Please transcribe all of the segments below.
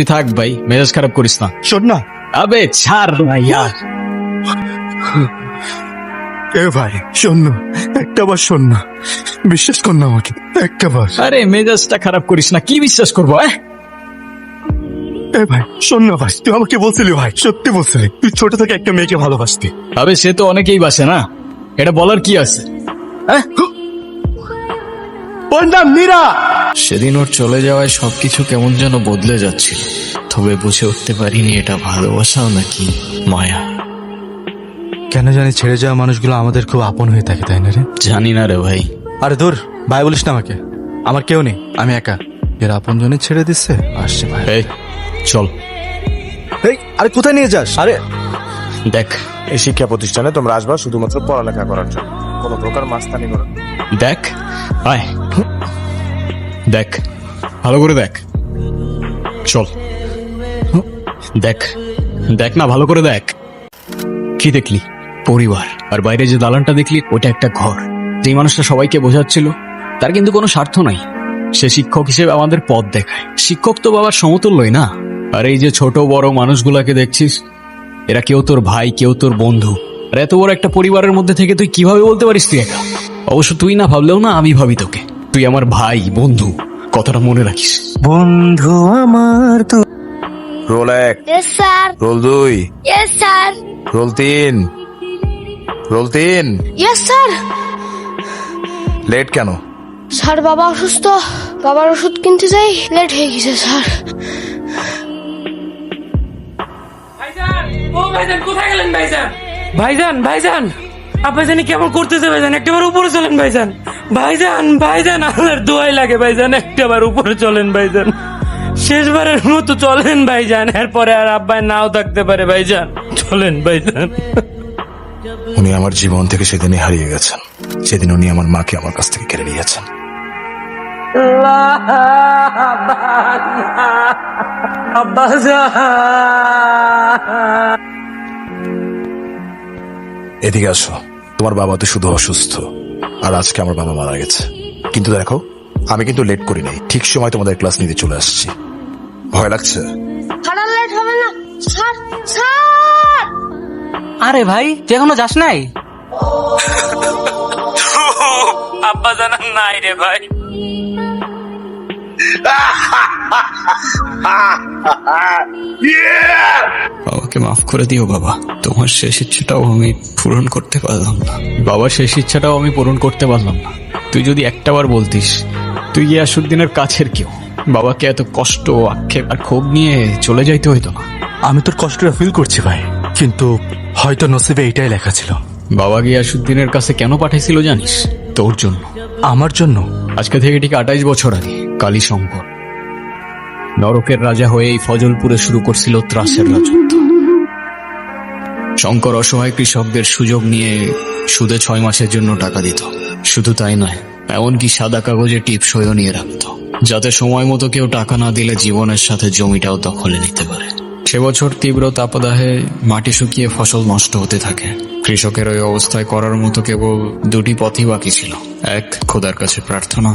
তুই থাক ভাই, মেজাজ খারাপ করিস না। শোন না, আবে ছাড় না ইয়ার। এ ভাই শোন না, একটা বার শোন না, বিশ্বাস কর না আমাকে, একটা বার। আরে মেজাজটা খারাপ করিস না, কি বিশ্বাস করবো? এ ভাই শোন না ভাই, তুই আমাকে বলছিলি ভাই, সত্যি বলছিলি তুই ছোট থেকে একটা মেয়েকে ভালোবাসতি। আবে সে তো অনেকেই বাসে না, এটা বলার কি আছে? ওর নাম মীরা। সেদিন ওর চলে যাওয়ায় সবকিছু কেমন যেন বদলে যাচ্ছিল, তবে বুঝে উঠতে পারিনি এটা ভালোবাসাও নাকি মায়া। কেন জানি ছেড়ে যাওয়া মানুষগুলো আমাদের খুব আপন হয়ে থাকে, তাই না রে? জানি না রে ভাই। আরে দূর, ভাই বলিস না আমাকে, আমার কেউ নেই, আমি একা। এর আপন জনে ছেড়ে দিচ্ছে, আসছে ভাই। এই চল। এই আরে কোথায় নিয়ে যাস? আরে দেখ এই শিক্ষা প্রতিষ্ঠানে তোমরা আসবা শুধুমাত্র পড়ালেখা করার জন্য, কোনো প্রকার মাস্তানি করার জন্য। দেখ, আয় দেখ, ভালো করে দেখ, চল দেখ, দেখ না ভালো করে দেখ। কি দেখলি? পরিবার। আর বাইরে যে দালানটা দেখলি, ওটা একটা ঘর। যেই মানুষটা সবাইকে বোঝাচ্ছিল, তার কিন্তু কোনো স্বার্থ নাই। সে শিক্ষক হিসেবে আমাদের পথ দেখায়। শিক্ষক তো বাবার সমতুল্যই না। আর এই যে ছোট বড় মানুষগুলাকে দেখছিস, এরা কেউ তোর ভাই, কেউ তোর বন্ধু। আর এত বড় একটা পরিবারের মধ্যে থেকে তুই কিভাবে বলতে পারিস তুই একা? অবশ্য তুই না ভাবলেও না, আমি ভাবি তোকে। তুই আমার ভাই, বন্ধু, কথাটা মনে রাখিস। বন্ধু আমার তো। Roll 1, Yes, sir. Roll 2, Yes, sir. Roll 3, roll 3। Yes, sir. Late কেন? স্যার বাবা অসুস্থ, বাবার ওষুধ কিনতে যাই, লেট হয়ে গেছে স্যার। ভাইজান, ও ভাইজান কোথায় গেলেন ভাইজান? ভাইজান ভাইজান আপনি জানি কেমন করতেছে ভাইজান, একটাবার উপরে চলেন ভাইজান। ভাইজান ভাইজান আল্লাহর দোয়াই লাগে ভাইজান, একটাবার উপরে চলেন ভাইজান, শেষবারের মতো চলেন ভাইজান, এরপরে আর আব্বাই নাও থাকতে পারে ভাইজান, চলেন ভাইজান। উনি আমার জীবন থেকে সেদিনই হারিয়ে গেছেন, সেদিন উনি আমার মাকে আমার কাছ থেকে কেড়ে নিয়েছেন। এদিকে আসো। তোমার বাবা তো শুধু অসুস্থ, আর আজকে আমার বাবা মারা গেছে। কিন্তু দেখো, আমি কিন্তু লেট করি নাই, ঠিক সময় তোমাদের ক্লাস নিতে চলে আসছি। ভয় লাগছে? স্যার লেট হবে না স্যার, স্যার। আরে ভাই তুই এখনো যাস নাই? আব্বা জানার নাই রে ভাই। বাবাকে মাফ করে দিও বাবা, তোমার শেষ ইচ্ছেটাও আমি পূরণ করতে পারলাম না। বাবার শেষ ইচ্ছাটাও আমি পূরণ করতে পারলাম না। তুই যদি একটাবার বলতিস, তুই গিয়াসুদ্দিনের কাছের কেউ, বাবাকে এত কষ্ট, আক্ষেপ আর ক্ষোভ নিয়ে চলে যাইতে হইতো না। আমি তোর কষ্টটা ফিল করছি ভাই, কিন্তু হয়তো নসিবে এইটাই লেখা ছিল। বাবা গিয়াসুদ্দিনের কাছে কেন পাঠাইছিল জানিস? তোর জন্য। আমার জন্য? আজকে থেকে ঠিক 28 বছর আগে কালীশঙ্কর নরকের রাজা হয়ে এই ফজলপুরে শুরু করছিল ত্রাসের রাজত্ব। শঙ্কর অসহায় কৃষকদের সুযোগ নিয়ে সুদে 6 মাসের জন্য টাকা দিত। শুধু তাই নয়, এমনকি সাদা কাগজে টিপসইও নিয়ে রাখত, যাতে সময় মতো কেউ টাকা না দিলে জীবনের সাথে জমিটাও দখলে নিতে পারে। সে বছর তীব্র তাপদাহে মাটি শুকিয়ে ফসল নষ্ট হতে থাকে। কৃষকের ওই অবস্থায় করার মতো কেবল 2টি পথই বাকি ছিল। এক, খোদার কাছে প্রার্থনা।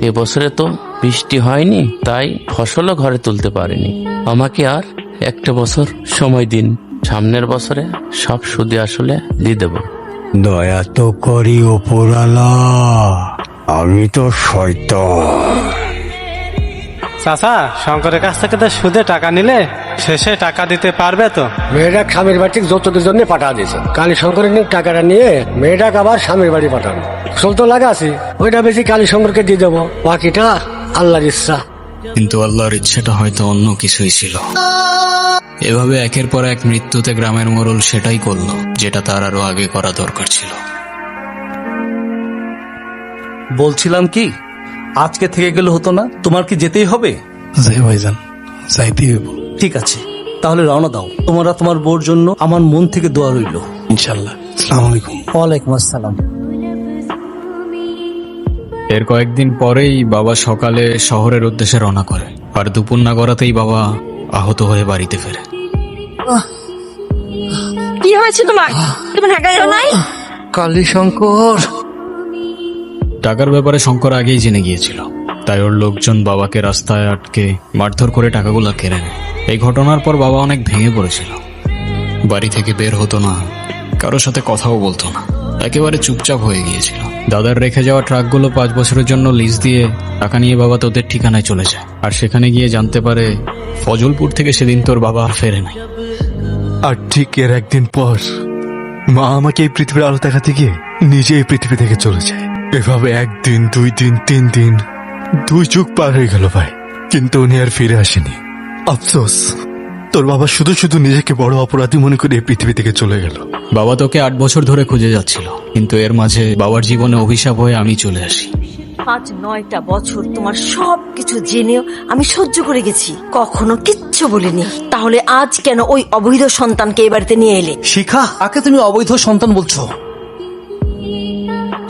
এবছরে তো বৃষ্টি হয়নি, তাই ফসলও ঘরে তুলতে পারিনি। আমাকে আর একটা বছর সময় দিন, সামনের বছরে সব সুদে আসলে দিয়ে দেব। দয়া তো করি ওপরালা, আমি তো শয়তান। চাচা, শঙ্করের কাছ থেকে তো সুদে টাকা নিলে শেষে টাকা দিতে পারবে তো? মেয়েটা স্বামীর বাড়ি যৌতুকের জন্য পাঠা দিয়েছে। কালী শঙ্করের টাকাটা নিয়ে মেয়েটাকে আবার স্বামীর বাড়ি পাঠানো। ফসল তো লাগাছি, ওইটা বেশি কালী শঙ্করকে দিয়ে দেবো, বাকিটা আল্লাহর ইচ্ছা। কিন্তু আল্লাহর ইচ্ছেটা হয়তো অন্য কিছুই ছিল। এভাবে একের পর এক মৃত্যুতে গ্রামের মোড়ল সেটাই করলো যেটা তার আরো আগে করা দরকার ছিল। বলছিলাম কি, আজকে থেকে গেলে হতো না? তোমার কি যেতেই হবে? যাই ভাইজান, যাইতেই হইব। ঠিক আছে, তাহলে রওনা দাও। তোমরা তোমার বোর জন্য আমার মন থেকে দোয়া রইল। ইনশাল্লাহ। আসসালামু আলাইকুম। ওয়ালাইকুম আসসালাম। এর কয়েকদিন পরেই বাবা সকালে শহরের উদ্দেশ্যে রওনা করে, আর দুপুর না গড়াতেই বাবা আহত হয়ে বাড়িতে ফেরে। কি হয়েছে তোমার? তুমি ঢাকা যাও নাই? কালী শঙ্কর। টাকার ব্যাপারে শঙ্কর আগেই জেনে গিয়েছিল। তাই ওর লোকজন বাবাকে রাস্তায় আটকে মারধর করে টাকাগুলো কেড়ে নেয়। এই ঘটনার পর বাবা অনেক ভেঙে পড়েছিল। বাড়ি থেকে বের হতো না, কারোর সাথে কথাও বলতো না, একেবারে চুপচাপ হয়ে গিয়েছিল। দাদার রেখে যাওয়া ট্রাকগুলো 5 বছরের জন্য লিজ দিয়ে টাকা নিয়ে বাবা তোদের ঠিকানায় চলে যায়। আর সেখানে গিয়ে জানতে পারে ফজলপুর থেকে সেদিন তোর বাবা আর ফেরে নাই। আর ঠিক এর একদিন পর মা আমাকে এই পৃথিবীর আলো দেখাতে গিয়ে নিজে এই পৃথিবী থেকে চলে যায়। এভাবে 1 দিন 2 দিন 3 দিন 2 যুগ পার হয়ে গেল ভাই, কিন্তু উনি আর ফিরে আসেনি। আফসোস, তোর বাবা শুধু শুধু নিজেকে বড় অপরাধী মনে করে এই পৃথিবী থেকে চলে গেল। বাবা তোকে 8 বছর ধরে খুঁজে যাচ্ছিল, কিন্তু এর মাঝে বাবার জীবনে অভিশাপ হয়ে আমি চলে আসি। 5-9টা বছর তোমার সবকিছু জেনেও আমি সহ্য করে গেছি, কখনো কিচ্ছু বলিনি। তাহলে আজ কেন ওই অবৈধ সন্তানকে এই বাড়িতে নিয়ে এলে? শিখা, আগে তুমি অবৈধ সন্তান বলছো?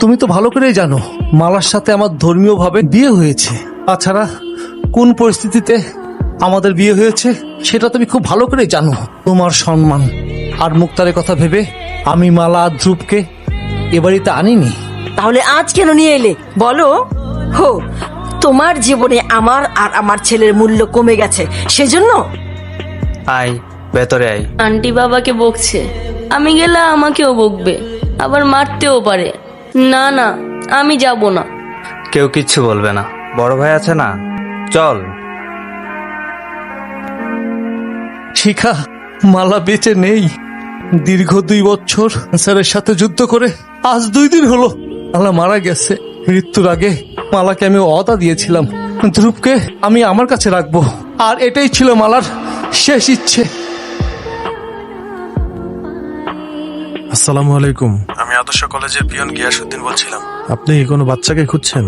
তুমি তো ভালো করেই জানো মালার সাথে আমার ধর্মীয় ভাবে বিয়ে হয়েছে। তাছাড়া কোন পরিস্থিতিতে আমাদের বিয়ে হয়েছে সেটা তুমি খুব ভালো করে জানো। তোমার সম্মান আর মুক্তারের কথা ভেবে আমি মালা আর ধ্রুবকে এ বাড়িতে আনিনি। তাহলে আজ কেন নিয়ে এলে বলো? হো, তোমার জীবনে আমার আর আমার ছেলের মূল্য কমে গেছে সেজন্য? আয় ভেতরে আয়। আন্টি বাবাকে বকছে, আমি গেলে আমাকেও বকবে, আবার মারতেও পারে। না না, আমি যাব না। কেউ কিচ্ছু বলবে না, বড় ভাই আছে না, চল। শিখা, মালা বেঁচে নেই। দীর্ঘ 2 বছর ক্যান্সারের সাথে যুদ্ধ করে আজ 2 দিন হলো মালা মারা গেছে। মৃত্যুর আগে মালাকে আমি ওয়াদা দিয়েছিলাম ধ্রুবকে আমি আমার কাছে রাখবো, আর এটাই ছিল মালার শেষ ইচ্ছে। আসসালামু আলাইকুম, আমি আদর্শ কলেজের পিয়ন গিয়াসউদ্দিন বলছিলাম। আপনি কি কোনো বাচ্চাকে খুঁজছেন?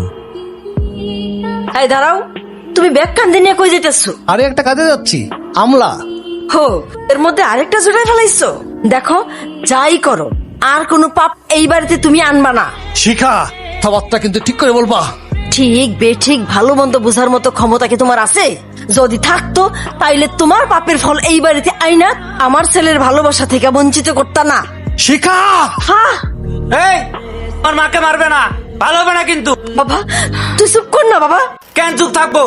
এই দাঁড়াও, তুমি ব্যাগ কান্দে নিয়ে কই যেতেছো? আরে একটা কাজে যাচ্ছি, আমলা। হো, এর মধ্যে আরেকটা জোড়ায় ফেলাইছো। দেখো, যাই করো আর কোনো পাপ এই বাড়িতে তুমি আনবা না। শিখা, কথাবার্তা কিন্তু ঠিক করে বলবা। ঠিক বেঠিক ভালো মন্দ বোঝার মতো ক্ষমতা কি তোমার আছে? যদি থাকতো তাইলে তোমার পাপের ফল এই বাড়িতে আইনা আমার ছেলের ভালোবাসা থেকে বঞ্চিত করতা না। শিখা, হ্যাঁ এই, আমার মাকে মারবে না, ভালো হবে না কিন্তু। বাবা, তুই চুপ কর না বাবা। কেন চুপ থাকবো?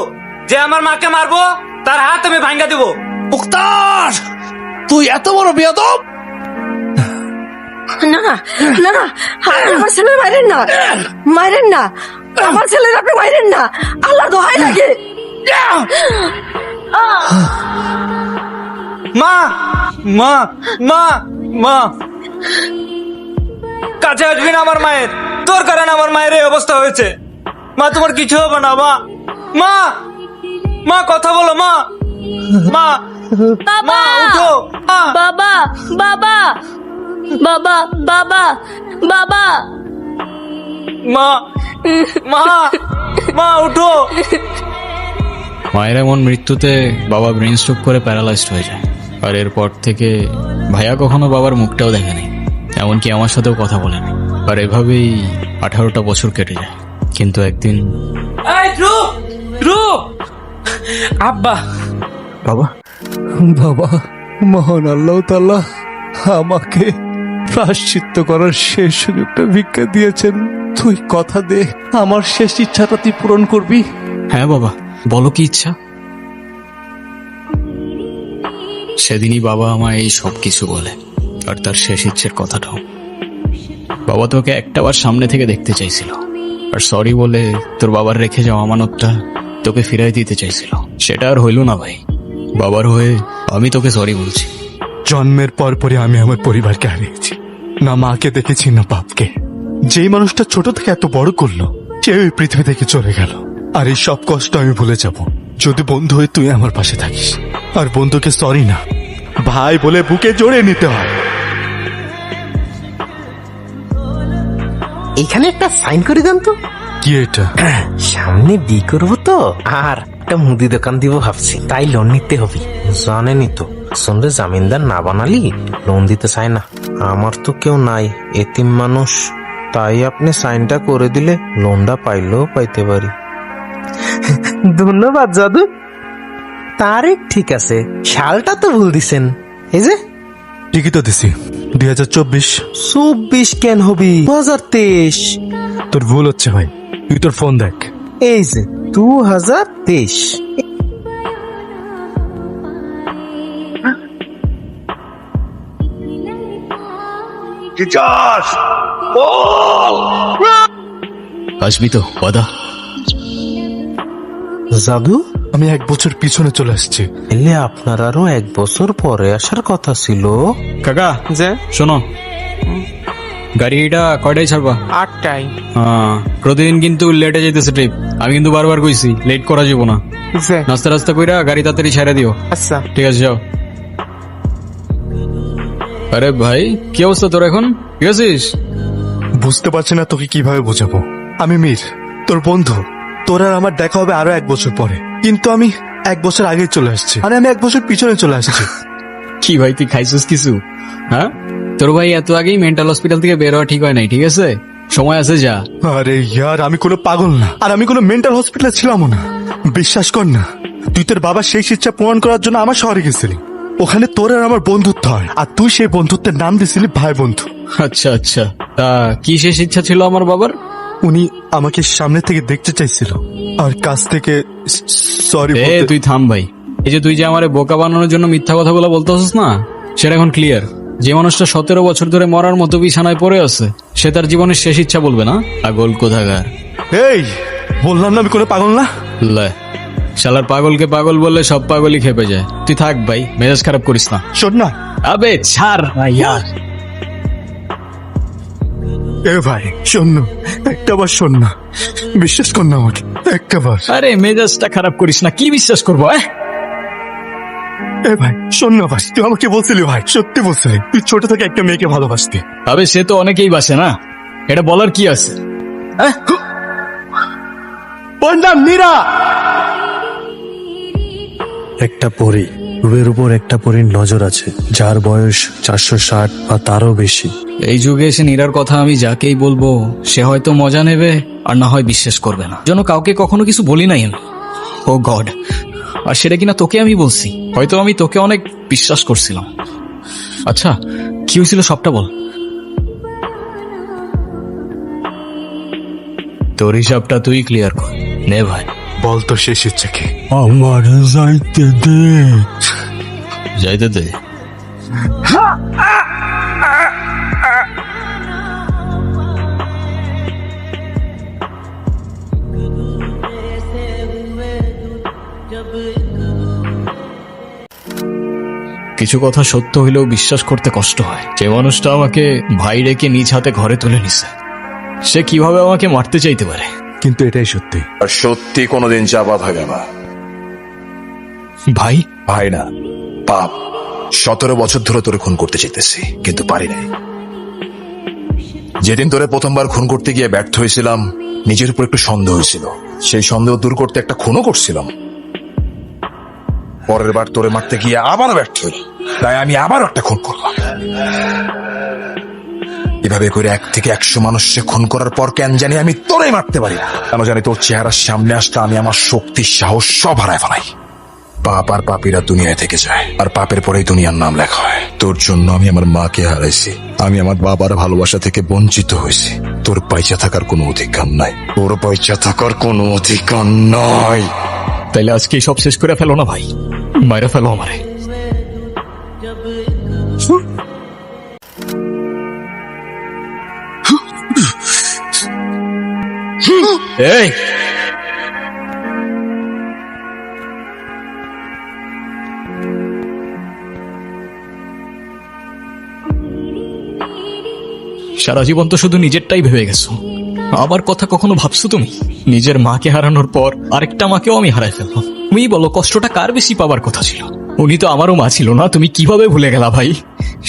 যে আমার মাকে মারবো তার হাত আমি ভাঙ্গা দিব। মুক্তার, তুই এত বড় বেয়াদব! না না না না, আমার ছেলের মাইরেন না, মাইরেন না, আমার ছেলের আপনি মাইরেন না, আল্লাহ দোহাই লাগে। মা মা মা মা, কাছে আসবি না আমার মায়ের, তোর কারণে আমার মায়ের এই অবস্থা হয়েছে। মা, তোমার কিছু হবে না। মা মা মা, কথা বলো মা। মা মা, উঠো মা। বাবা বাবা বাবা বাবা বাবা, মা মা মা, উঠো। মায়ের এমন মৃত্যুতে বাবা ব্রেন স্ট্রোক করে প্যারালাইজড হয়ে যায়। আর এরপর থেকে ভাইয়া কখনো বাবার মুখটাও দেখেনি, এমনকি আমার সাথেও কথা বলেনি। আর এভাবেই 18টা বছর কেটে যায়। কিন্তু একদিন এই ধ্রুব, ধ্রুব, আব্বা। বাবা, বাবা, মহান আল্লাহ তাআলা আমাকে প্রায়শ্চিত্ত করার শেষ সুযোগটা ভিক্ষা দিয়েছেন। তুই কথা দে, আমার শেষ ইচ্ছাটা তুই পূরণ করবি। হ্যাঁ বাবা, বলো কি ইচ্ছা। সেদিনই বাবা আমায় এই সব কিছু বলে, আর তার শেষ ইচ্ছের কথাটাও। বাবা তোকে একটাবার সামনে থেকে দেখতে চাইছিল, আর সরি বলে তোর বাবার রেখে যাওয়া আমানতটা তোকে ফিরাই দিতে চাইছিল। সেটা আর হইল না ভাই। বাবার হয়ে আমি তোকে সরি বলছি। জন্মের পরপরই আমি আমার পরিবারকে হারিয়েছি, না মাকে দেখেছি না বাপকে। যেই মানুষটা ছোট থেকে এত বড় করলো সে ওই পৃথিবী থেকে চলে গেল। আর এই সব কষ্ট আমি ভুলে যাব যদি বন্ধু হয়ে তুই আমার পাশে থাকিস। আর বন্ধুকে সরি না, ভাই বলে বুকে জড়িয়ে নিতে হয়। এখানে একটা সাইন করে দেন তো। কি এটা? সামনে বি করবো তো, আর একটা মুদি দোকান দিব ভাবছি, তাই লোন নিতে হবে। জানেনই তো, শুনলে জামিনদার না বানালি লোন দিতে চায় না। আমার তো কেউ নাই, এতিম মানুষ, তাই আপনি সাইনটা করে দিলে লোনটা পাইলেও পাইতে পারি। ধন্যবাদ জাদু। তারিখ ঠিক আছে, সালটা তো ভুল দিছেন। এই যে ঠিকই তো দিছি, 2024। 24 কেন হবি? 2023। তোর ভুল হচ্ছে ভাই, তুই তোর ফোন দেখ। এই যে 2023। আসবি তো বাদা? জাদু, আমি 1 বছর পিছনে চলে আসছি। এলে আপনার আরো 1 বছর পরে আসার কথা ছিল। কাকা যে শোনো, গাড়িটা কয়টায় ছাড়বা? 8টায়। হ্যাঁ, প্রতিদিন কিন্তু লেটে যাইতেছে ট্রিপ। আমি কিন্তু বারবার কইছি লেট করা যাব না। যে নাস্তা রাস্তা কইরা গাড়ি তাড়াতাড়ি ছেড়ে দিও। আচ্ছা। ঠিক আছে, যাও। আরে ভাই, কি অবস্থা তোর এখন? ঠিক আছিস? বুঝতে পারছি না তোকে কিভাবে বোঝাবো। আমি মীর, তোর বন্ধু। তোর আর আমার দেখা হবে আরো 1 বছর পরে, কিন্তু আমি 1 বছর আগে চলে আসছি। আরে আমি 1 বছর পিছনে চলে আসছি। কি ভাই, তুই খাইছিস কিছু? হ্যাঁ, তোর ভাই এত আগেই মেন্টাল হসপিটাল থেকে বের হওয়া ঠিক হয় নাই। ঠিক আছে, সময় আছে, যা। আরে ইয়ার, আমি কোনো পাগল না, আর আমি কোনো মেন্টাল হসপিটালে ছিলামও না। বিশ্বাস কর না, তুই তোর বাবার শেষ ইচ্ছা পূরণ করার জন্য আমার শহরে গেছিলি। ওখানে তোর আর আমার বন্ধুত্ব হয়, আর তুই সেই বন্ধুত্বের নাম দিছিলি ভাই বন্ধু। আচ্ছা আচ্ছা, তা কি শেষ ইচ্ছা ছিল আমার বাবার? উনি আমাকে সামনে থেকে দেখতে চাইছিল, আর কাছ থেকে সরি। তুই থাম ভাই। এই যে তুই যে আমারে বোকা বানানোর জন্য মিথ্যা কথাগুলো বলতেছিস না, সেটা এখন ক্লিয়ার। যে মানুষটা 17 বছর ধরে মরার মতো বিছানায় পড়ে আছে, সে তার জীবনের শেষ ইচ্ছা বলবে না? পাগল কোথাকার। এই বললাম না আমি কোনো পাগল না। লে, শালার পাগলকে পাগল বললে সব পাগলই খেপে যায়। তুই থাক ভাই, মেজাজ খারাপ করিস না। শোন না। আবে ছাড় ইয়ার। এ ভাই শোন না, একটাবার শোন না, বিশ্বাস কর না আমাকে একটাবার। আরে মেজাজটা খারাপ করিস না, কি বিশ্বাস করবো? এ ভাই শোন না ভাই, তুই আমাকে বলছিলি ভাই, সত্যি বলছিলি তুই ছোট থেকে একটা মেয়েকে ভালোবাসতি। আবে সে তো অনেকেই বাসে না, এটা বলার কি আছে? ওর নাম মীরা। একটা পরী, রূপের উপর একটা পরীর নজর আছে, যার বয়স 460 বা তারও বেশি। এই যুগে এসে নীরার কথা আমি যাকেই বলবো, সে হয়তো মজা নেবে আর না হয় বিশ্বাস করবে না। যেন কাউকে কখনো কিছু বলি নাই আমি। ও গড, আর সেটা কিনা তোকে আমি বলছি। হয়তো আমি তোকে অনেক বিশ্বাস করছিলাম। আচ্ছা, কি হয়েছিল সবটা বল। তোর হিসাবটা তুই ক্লিয়ার কর। নে ভাই, বল তো শেষ ইচ্ছা কি? আমার যাইতে দে। যাইতে দে। কিছু কথা সত্য হইলেও বিশ্বাস করতে কষ্ট হয়। যে মানুষটা আমাকে ভাই রেখে নিজ হাতে ঘরে তুলে নিছে, সে কিভাবে আমাকে মারতে চাইতে পারে? কিন্তু এটাই সত্যি। আর সত্যি কোনোদিন চাপাত হবে না। ভাই, ভাই না, পাপ। 17 বছর ধরে তোরে খুন করতে চাইতেছি, কিন্তু পারি নাই। যেদিন তোরে প্রথমবার খুন করতে গিয়ে ব্যর্থ হয়েছিলাম, নিজের উপর একটু সন্দেহ হয়েছিল। সেই সন্দেহ দূর করতে একটা খুনও করছিলাম। পরের বার তোরে মারতে গিয়ে আবারও ব্যর্থ হই, তাই আমি আবারও একটা খুন করলাম। এভাবে করে 1 থেকে 100 মানুষকে খুন করার পর কেন জানি আমি তোরে মারতে পারি না। কেন জানি তোর চেহারার সামনে আসতে আমি আমার শক্তি, সাহস সব হারায় ফেলাই। পাপ আর পাপীরা দুনিয়ায় থেকে যায়, আর পাপের পরেই দুনিয়ার নাম লেখা হয়। তোর জন্য আমি আমার মাকে হারাইছি, আমি আমার বাবার ভালোবাসা থেকে বঞ্চিত হয়েছি। তোর পয়সা থাকার কোনো অধিকার নাই, তোর পয়সা থাকার কোনো অধিকার নাই। তাইলে আজকে সব শেষ করে ফেলো না ভাই, মাইরা ফেলো আমারে। এই সারা জীবন তো শুধু নিজেরটাই ভেবে গেছো। আমার কথা কখনো ভাবছো তুমি? নিজের মাকে হারানোর পর আরেকটা মাকেও আমি হারাই ফেলবো। তুমি বলো কষ্টটা কার বেশি পাবার কথা ছিল? উনি তো আমারও মা ছিল না, তুমি কিভাবে ভুলে গেলা ভাই?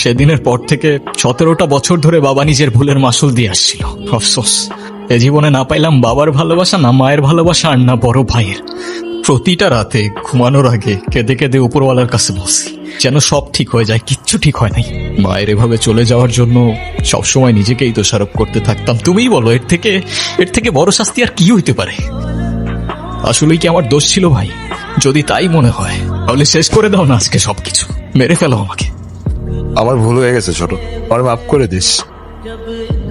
সেদিনের পর থেকে 17টা বছর ধরে বাবা নিজের ভুলের মাসুল দিয়ে আসছিল। আফসোস, এ জীবনে না পাইলাম বাবার ভালোবাসা, না মায়ের ভালোবাসা, আর না বড় ভাইয়ের। প্রতিটা রাতে ঘুমানোর আগে কেঁদে কেঁদে উপরওয়ালার কাছে বসি, যেন সব ঠিক হয়ে যায়। কিচ্ছু ঠিক হয় নাই। মায়ের এভাবে চলে যাওয়ার জন্য সবসময় নিজেকেই দোষারোপ করতে থাকতাম। তুমিই বলো, এর থেকে বড় শাস্তি আর কি হইতে পারে? আসলেই কি আমার দোষ ছিল ভাই? যদি তাই মনে হয় তাহলে শেষ করে দাও না আজকে সবকিছু, মেরে ফেলো আমাকে। আমার ভুল হয়ে গেছে ছোট, আমার মাফ করে দিস।